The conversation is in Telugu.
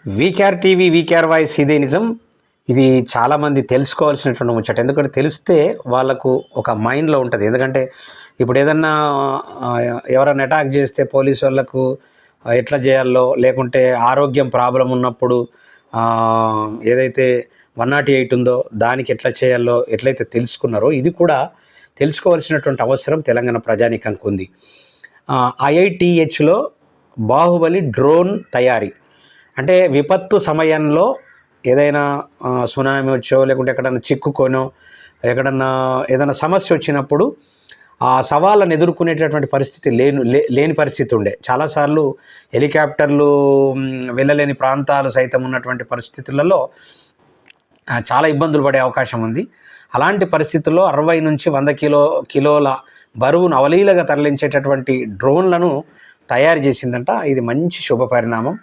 వీకేఆర్ టీవీ, వీకేఆర్ వాయిస్ ఇదే నిజం. ఇది చాలామంది తెలుసుకోవాల్సినటువంటి ముచ్చట. ఎందుకంటే తెలిస్తే వాళ్ళకు ఒక మైండ్‌లో ఉంటది. ఎందుకంటే ఇప్పుడు ఏదన్నా ఎవరైనా అటాక్ చేస్తే పోలీసు వాళ్ళకు ఎట్లా చేయాలో, లేకుంటే ఆరోగ్యం ప్రాబ్లమ్ ఉన్నప్పుడు ఏదైతే 108 ఉందో దానికి ఎట్లా చేయాలో ఎట్లయితే తెలుసుకున్నారో, ఇది కూడా తెలుసుకోవాల్సినటువంటి అవసరం తెలంగాణ ప్రజానీకానికి ఉంది. ఐఐటీహెచ్‌లో బాహుబలి డ్రోన్ తయారీ. అంటే విపత్తు సమయంలో ఏదైనా సునామీ వచ్చో, లేకుంటే ఎక్కడన్నా చిక్కుకొనో, ఎక్కడన్నా ఏదైనా సమస్య వచ్చినప్పుడు ఆ సవాళ్ళను ఎదుర్కొనేటటువంటి పరిస్థితి లేని పరిస్థితి ఉండే. చాలాసార్లు హెలికాప్టర్లు వెళ్ళలేని ప్రాంతాలు సైతం ఉన్నటువంటి పరిస్థితులలో చాలా ఇబ్బందులు పడే అవకాశం ఉంది. అలాంటి పరిస్థితుల్లో 60 నుంచి 100 కిలోల బరువును అవలీలగా తరలించేటటువంటి డ్రోన్లను తయారు చేసిందంట. ఇది మంచి శుభ పరిణామం.